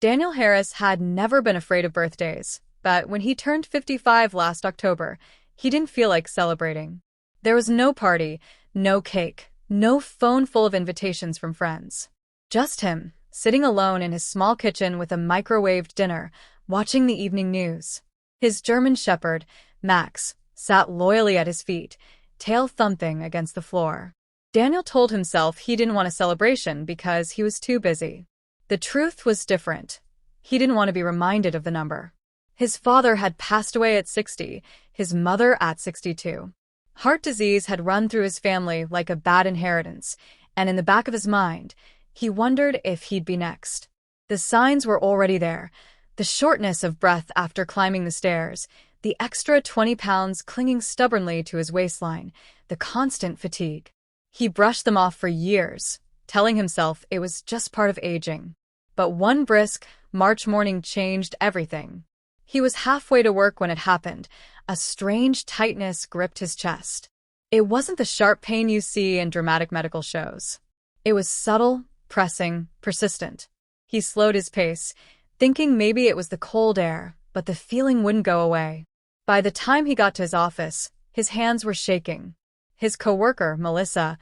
Daniel Harris had never been afraid of birthdays, but when he turned 55 last October, he didn't feel like celebrating. There was no party, no cake, no phone full of invitations from friends. Just him, sitting alone in his small kitchen with a microwaved dinner, watching the evening news. His German shepherd, Max, sat loyally at his feet, tail thumping against the floor. Daniel told himself he didn't want a celebration because he was too busy. The truth was different. He didn't want to be reminded of the number. His father had passed away at 60, his mother at 62. Heart disease had run through his family like a bad inheritance, and in the back of his mind, he wondered if he'd be next. The signs were already there: the shortness of breath after climbing the stairs, the extra 20 pounds clinging stubbornly to his waistline, the constant fatigue. He brushed them off for years, telling himself it was just part of aging. But one brisk March morning changed everything. He was halfway to work when it happened. A strange tightness gripped his chest. It wasn't the sharp pain you see in dramatic medical shows. It was subtle, pressing, persistent. He slowed his pace, thinking maybe it was the cold air, but the feeling wouldn't go away. By the time he got to his office, his hands were shaking. His coworker, Melissa,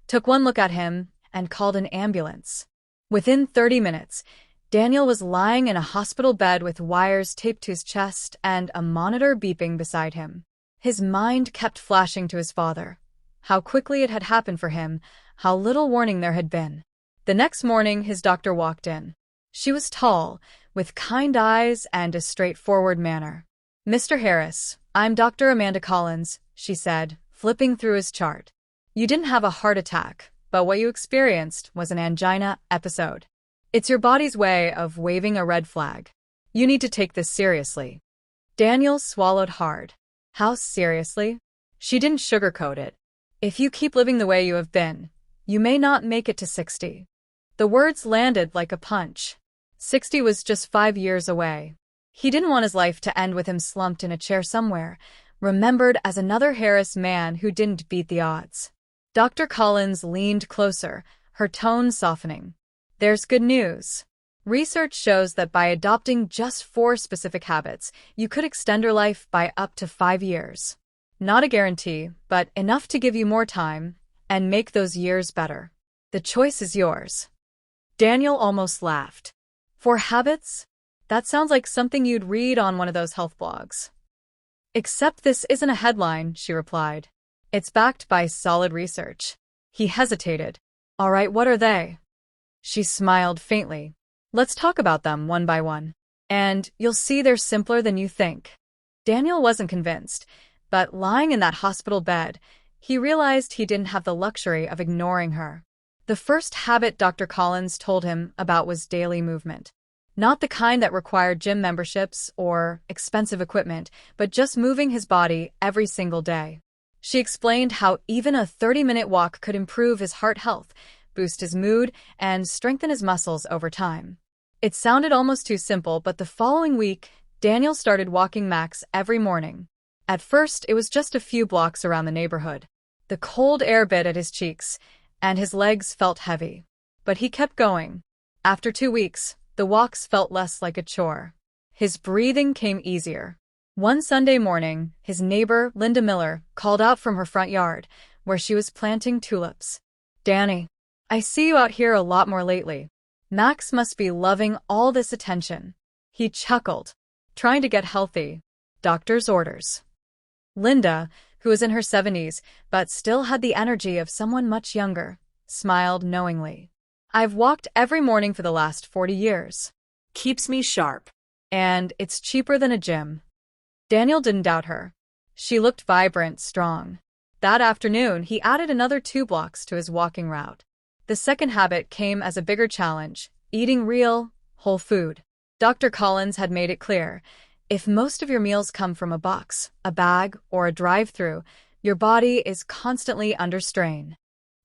took one look at him and called an ambulance. Within 30 minutes, Daniel was lying in a hospital bed with wires taped to his chest and a monitor beeping beside him. His mind kept flashing to his father. How quickly it had happened for him, how little warning there had been. The next morning, his doctor walked in. She was tall, with kind eyes and a straightforward manner. "Mr. Harris, I'm Dr. Amanda Collins," she said, flipping through his chart. "You didn't have a heart attack, but what you experienced was an angina episode. It's your body's way of waving a red flag. You need to take this seriously." Daniel swallowed hard. How seriously? She didn't sugarcoat it. "If you keep living the way you have been, you may not make it to 60. The words landed like a punch. 60 was just 5 years away. He didn't want his life to end with him slumped in a chair somewhere, remembered as another Harris man who didn't beat the odds. Dr. Collins leaned closer, her tone softening. "There's good news. Research shows that by adopting just 4 specific habits, you could extend your life by up to 5 years. Not a guarantee, but enough to give you more time and make those years better. The choice is yours." Daniel almost laughed. 4 habits? That sounds like something you'd read on one of those health blogs. "Except this isn't a headline," she replied. "It's backed by solid research." He hesitated. "All right, what are they?" She smiled faintly. "Let's talk about them one by one. And you'll see they're simpler than you think." Daniel wasn't convinced, but lying in that hospital bed, he realized he didn't have the luxury of ignoring her. The first habit Dr. Collins told him about was daily movement. Not the kind that required gym memberships or expensive equipment, but just moving his body every single day. She explained how even a 30-minute walk could improve his heart health, boost his mood, and strengthen his muscles over time. It sounded almost too simple, but the following week, Daniel started walking Max every morning. At first, it was just a few blocks around the neighborhood. The cold air bit at his cheeks, and his legs felt heavy. But he kept going. After 2 weeks, the walks felt less like a chore. His breathing came easier. One Sunday morning, his neighbor, Linda Miller, called out from her front yard, where she was planting tulips. "Danny, I see you out here a lot more lately. Max must be loving all this attention." He chuckled. "Trying to get healthy. Doctor's orders." Linda, who was in her 70s but still had the energy of someone much younger, smiled knowingly. "I've walked every morning for the last 40 years. Keeps me sharp. And it's cheaper than a gym." Daniel didn't doubt her. She looked vibrant, strong. That afternoon, he added another 2 blocks to his walking route. The second habit came as a bigger challenge: eating real, whole food. Dr. Collins had made it clear: if most of your meals come from a box, a bag, or a drive-thru, your body is constantly under strain.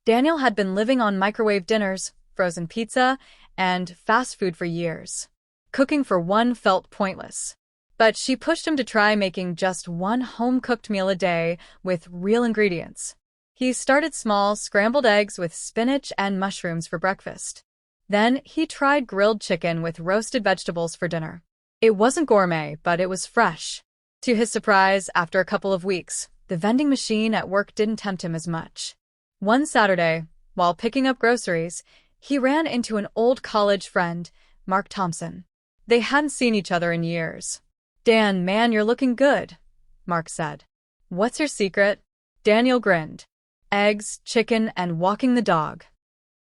Daniel had been living on microwave dinners, frozen pizza, and fast food for years. Cooking for one felt pointless. But she pushed him to try making just one home-cooked meal a day with real ingredients. He started small, scrambled eggs with spinach and mushrooms for breakfast. Then he tried grilled chicken with roasted vegetables for dinner. It wasn't gourmet, but it was fresh. To his surprise, after a couple of weeks, the vending machine at work didn't tempt him as much. One Saturday, while picking up groceries, he ran into an old college friend, Mark Thompson. They hadn't seen each other in years. "Dan, man, you're looking good," Mark said. "What's your secret?" Daniel grinned. "Eggs, chicken, and walking the dog."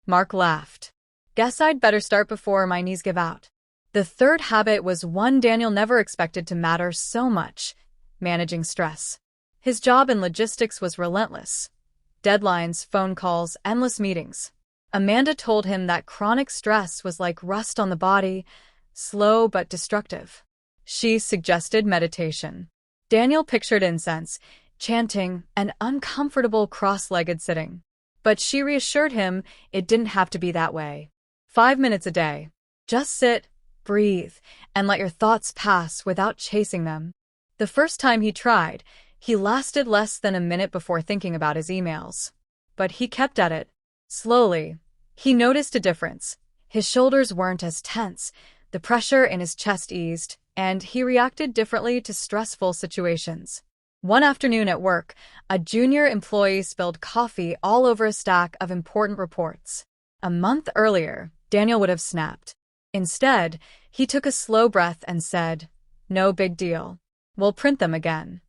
Mark laughed. "Guess I'd better start before my knees give out." The third habit was one Daniel never expected to matter so much: managing stress. His job in logistics was relentless. Deadlines, phone calls, endless meetings. Amanda told him that chronic stress was like rust on the body, slow but destructive. She suggested meditation. Daniel pictured incense, chanting, and uncomfortable cross-legged sitting. But she reassured him it didn't have to be that way. 5 minutes a day. Just sit, breathe, and let your thoughts pass without chasing them. The first time he tried, he lasted less than a minute before thinking about his emails. But he kept at it. Slowly, he noticed a difference. His shoulders weren't as tense, the pressure in his chest eased, and he reacted differently to stressful situations. One afternoon at work, a junior employee spilled coffee all over a stack of important reports. A month earlier, Daniel would have snapped. Instead, he took a slow breath and said, "No big deal. We'll print them again."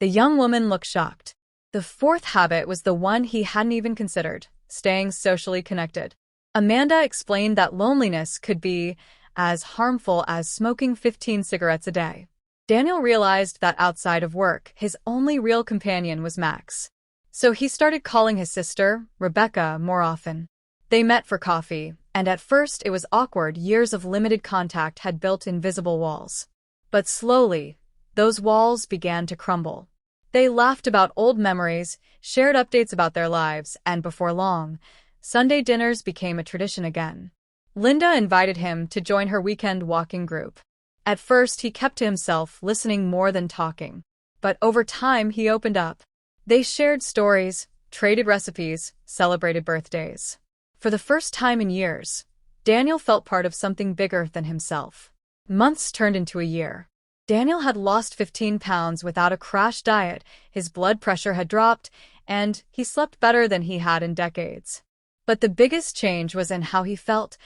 The young woman looked shocked. The fourth habit was the one he hadn't even considered: staying socially connected. Amanda explained that loneliness could be as harmful as smoking 15 cigarettes a day. Daniel realized that outside of work, his only real companion was Max. So he started calling his sister, Rebecca, more often. They met for coffee, and at first it was awkward. Years of limited contact had built invisible walls. But slowly, those walls began to crumble. They laughed about old memories, shared updates about their lives, and before long, Sunday dinners became a tradition again. Linda invited him to join her weekend walking group. At first, he kept to himself, listening more than talking. But over time, he opened up. They shared stories, traded recipes, celebrated birthdays. For the first time in years, Daniel felt part of something bigger than himself. Months turned into a year. Daniel had lost 15 pounds without a crash diet, his blood pressure had dropped, and he slept better than he had in decades. But the biggest change was in how he felt: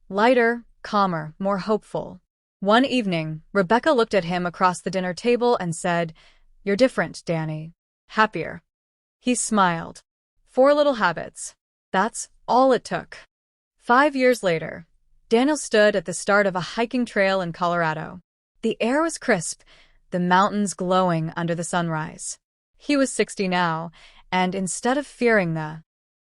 lighter, calmer, more hopeful. One evening, Rebecca looked at him across the dinner table and said, "You're different, Danny. Happier." He smiled. 4 little habits. That's all it took. 5 years later, Daniel stood at the start of a hiking trail in Colorado. The air was crisp, the mountains glowing under the sunrise. He was 60 now, and instead of fearing the